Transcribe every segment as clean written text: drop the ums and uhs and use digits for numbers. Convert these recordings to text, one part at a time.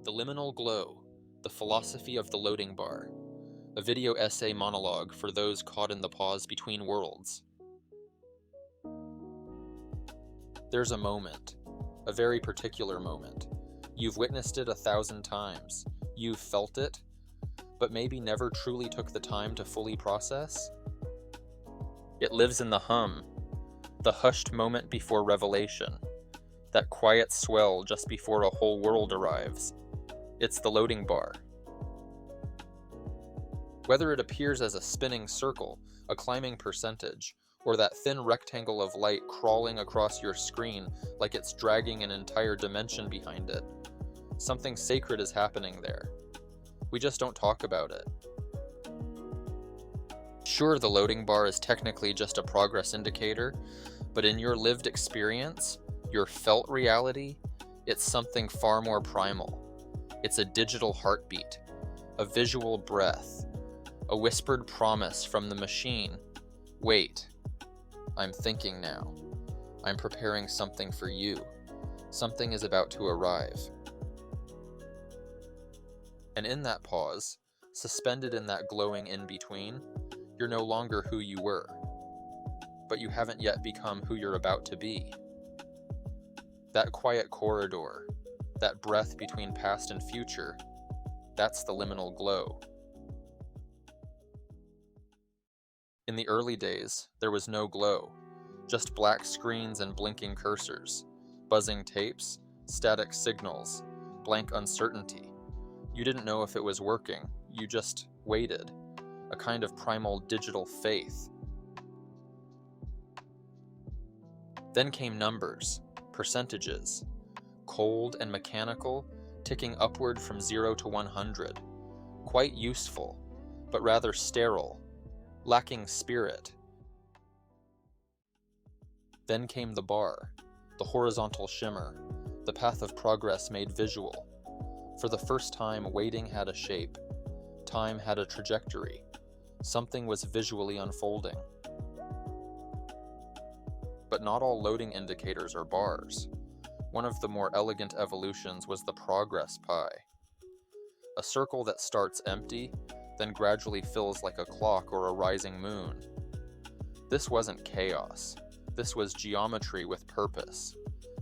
The Liminal Glow, The Philosophy of the Loading Bar, a video essay monologue for those caught in the pause between worlds. There's a moment, a very particular moment. You've witnessed it 1,000 times, you've felt it, but maybe never truly took the time to fully process? It lives in the hum, the hushed moment before revelation, that quiet swell just before a whole world arrives. It's the loading bar. Whether it appears as a spinning circle, a climbing percentage, or that thin rectangle of light crawling across your screen like it's dragging an entire dimension behind it, something sacred is happening there. We just don't talk about it. Sure, the loading bar is technically just a progress indicator, but in your lived experience, your felt reality, it's something far more primal. It's a digital heartbeat, a visual breath, a whispered promise from the machine. Wait, I'm thinking now. I'm preparing something for you. Something is about to arrive. And in that pause, suspended in that glowing in-between, you're no longer who you were, but you haven't yet become who you're about to be. That quiet corridor, that breath between past and future, that's the liminal glow. In the early days, there was no glow, just black screens and blinking cursors, buzzing tapes, static signals, blank uncertainty. You didn't know if it was working, you just waited, a kind of primal digital faith. Then came numbers, percentages, cold and mechanical, ticking upward from 0 to 100, quite useful, but rather sterile, lacking spirit. Then came the bar, the horizontal shimmer, the path of progress made visual. For the first time, waiting had a shape, time had a trajectory, something was visually unfolding. But not all loading indicators are bars. One of the more elegant evolutions was the progress pie. A circle that starts empty, then gradually fills like a clock or a rising moon. This wasn't chaos. This was geometry with purpose.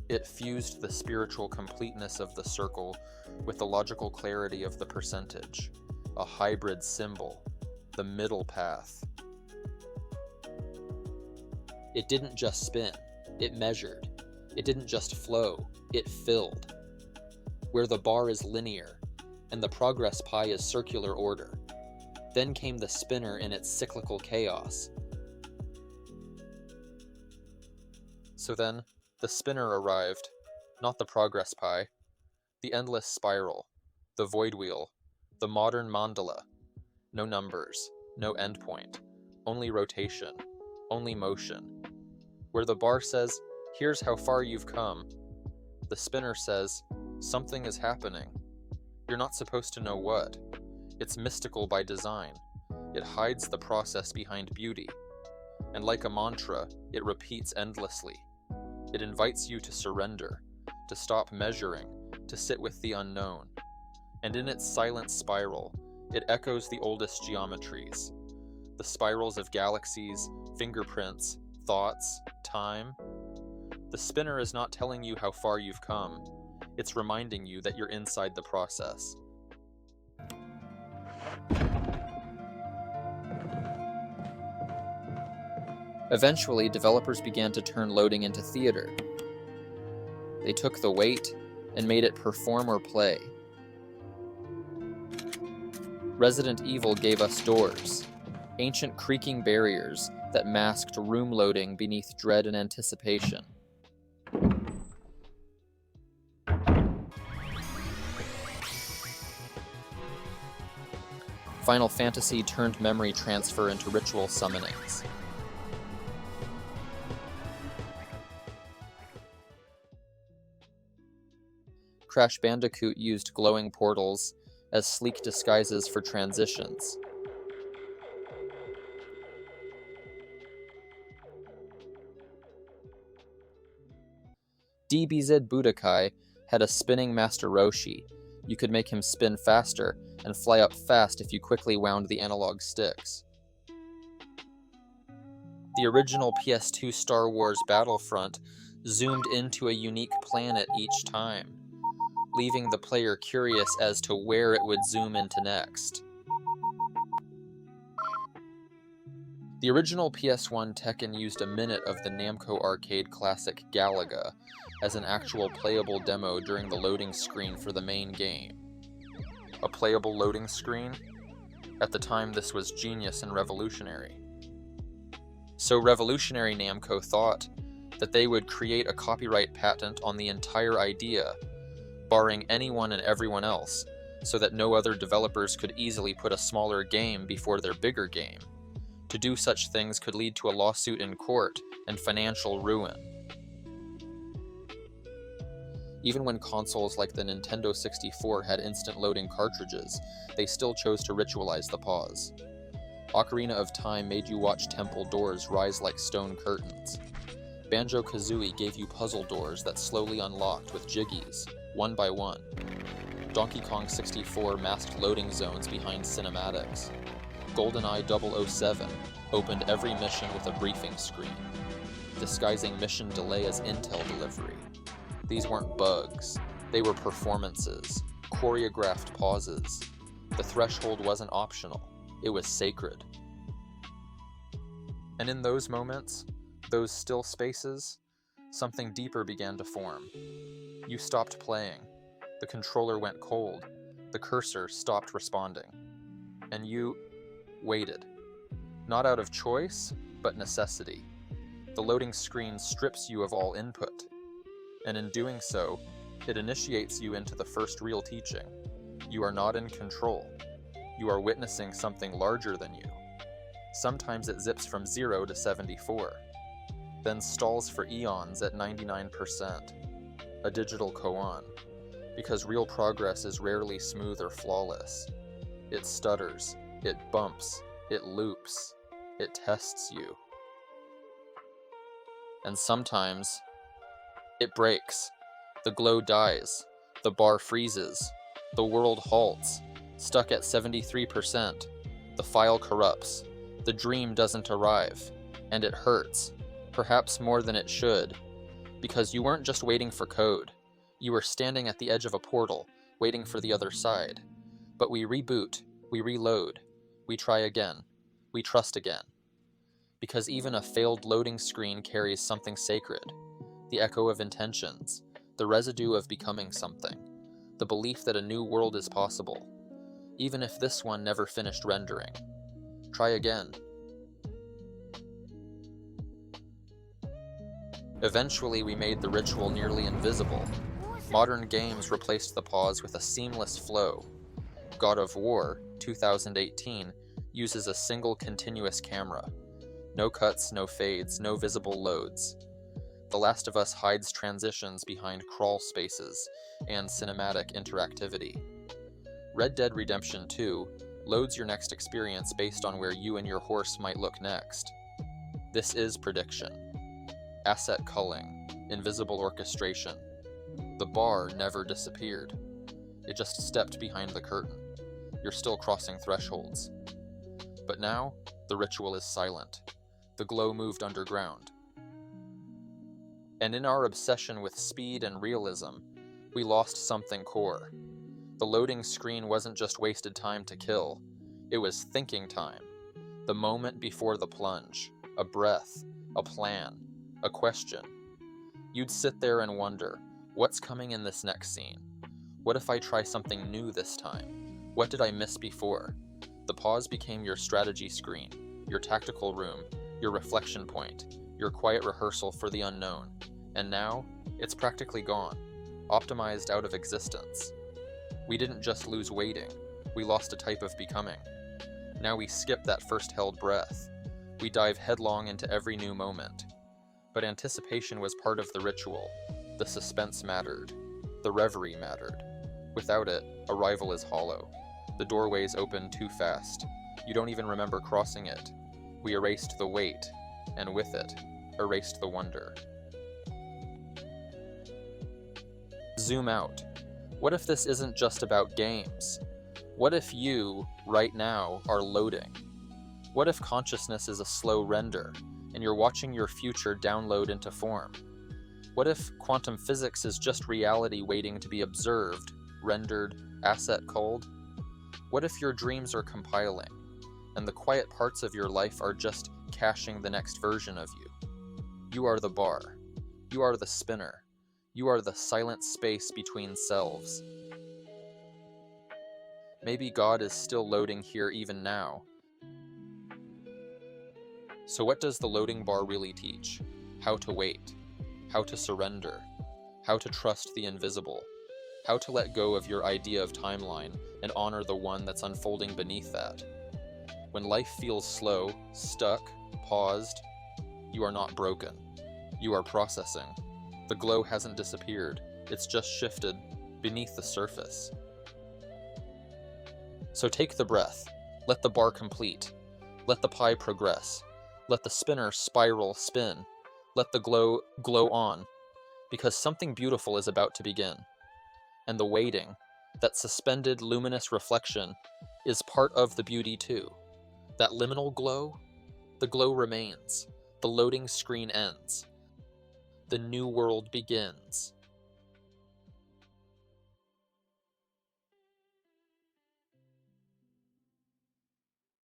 It fused the spiritual completeness of the circle with the logical clarity of the percentage, a hybrid symbol, the middle path. It didn't just spin, it measured. It didn't just flow, it filled. Where the bar is linear, and the progress pie is circular order. Then came the spinner in its cyclical chaos. So then, the spinner arrived, not the progress pie, the endless spiral, the void wheel, the modern mandala. No numbers, no endpoint, only rotation, only motion. Where the bar says, here's how far you've come, the spinner says, something is happening. You're not supposed to know what. It's mystical by design. It hides the process behind beauty. And like a mantra, it repeats endlessly. It invites you to surrender, to stop measuring, to sit with the unknown. And in its silent spiral, it echoes the oldest geometries. The spirals of galaxies, fingerprints, thoughts, time. The spinner is not telling you how far you've come. It's reminding you that you're inside the process. Eventually, developers began to turn loading into theater. They took the wait and made it perform or play. Resident Evil gave us doors, ancient creaking barriers that masked room loading beneath dread and anticipation. Final Fantasy turned memory transfer into ritual summonings. Crash Bandicoot used glowing portals as sleek disguises for transitions. DBZ Budokai had a spinning Master Roshi, You could make him spin faster and fly up fast if you quickly wound the analog sticks. The original PS2 Star Wars Battlefront zoomed into a unique planet each time, leaving the player curious as to where it would zoom into next. The original PS1 Tekken used a minute of the Namco arcade classic Galaga as an actual playable demo during the loading screen for the main game. A playable loading screen? At the time, this was genius and revolutionary. So revolutionary, Namco thought that they would create a copyright patent on the entire idea, barring anyone and everyone else, so that no other developers could easily put a smaller game before their bigger game. To do such things could lead to a lawsuit in court and financial ruin. Even when consoles like the Nintendo 64 had instant loading cartridges, they still chose to ritualize the pause. Ocarina of Time made you watch temple doors rise like stone curtains. Banjo-Kazooie gave you puzzle doors that slowly unlocked with jiggies, one by one. Donkey Kong 64 masked loading zones behind cinematics. GoldenEye 007 opened every mission with a briefing screen, disguising mission delay as intel delivery. These weren't bugs, they were performances, choreographed pauses. The threshold wasn't optional, it was sacred. And in those moments, those still spaces, something deeper began to form. You stopped playing, the controller went cold, the cursor stopped responding, and you waited. Not out of choice, but necessity. The loading screen strips you of all input, and in doing so, it initiates you into the first real teaching. You are not in control. You are witnessing something larger than you. Sometimes it zips from 0 to 74, then stalls for eons at 99%, a digital koan, because real progress is rarely smooth or flawless. It stutters, it bumps, it loops, it tests you. And sometimes, it breaks. The glow dies, the bar freezes, the world halts, stuck at 73%, the file corrupts, the dream doesn't arrive, and it hurts, perhaps more than it should, because you weren't just waiting for code, you were standing at the edge of a portal, waiting for the other side. But we reboot, we reload, we try again, we trust again. Because even a failed loading screen carries something sacred, the echo of intentions, the residue of becoming something, the belief that a new world is possible, even if this one never finished rendering. Try again. Eventually, we made the ritual nearly invisible. Modern games replaced the pause with a seamless flow. God of War, 2018, uses a single continuous camera. No cuts, no fades, no visible loads. The Last of Us hides transitions behind crawl spaces and cinematic interactivity. Red Dead Redemption 2 loads your next experience based on where you and your horse might look next. This is prediction. Asset culling, invisible orchestration. The bar never disappeared. It just stepped behind the curtain. You're still crossing thresholds. But now, the ritual is silent. The glow moved underground. And in our obsession with speed and realism, we lost something core. The loading screen wasn't just wasted time to kill, it was thinking time. The moment before the plunge, a breath, a plan, a question. You'd sit there and wonder, what's coming in this next scene? What if I try something new this time? What did I miss before? The pause became your strategy screen, your tactical room, your reflection point, your quiet rehearsal for the unknown. And now, it's practically gone, optimized out of existence. We didn't just lose waiting, we lost a type of becoming. Now we skip that first held breath. We dive headlong into every new moment. But anticipation was part of the ritual. The suspense mattered. The reverie mattered. Without it, arrival is hollow. The doorways open too fast. You don't even remember crossing it. We erased the wait, and with it, erased the wonder. Zoom out. What if this isn't just about games? What if you, right now, are loading? What if consciousness is a slow render, and you're watching your future download into form? What if quantum physics is just reality waiting to be observed, rendered, asset culled? What if your dreams are compiling, and the quiet parts of your life are just caching the next version of you? You are the bar. You are the spinner. You are the silent space between selves. Maybe God is still loading here even now. So what does the loading bar really teach? How to wait. How to surrender. How to trust the invisible. How to let go of your idea of timeline and honor the one that's unfolding beneath that. When life feels slow, stuck, paused, you are not broken. You are processing. The glow hasn't disappeared. It's just shifted beneath the surface. So take the breath. Let the bar complete. Let the pie progress. Let the spinner spiral spin. Let the glow glow on. Because something beautiful is about to begin. And the waiting, that suspended luminous reflection, is part of the beauty too. That liminal glow, the glow remains. The loading screen ends. The new world begins.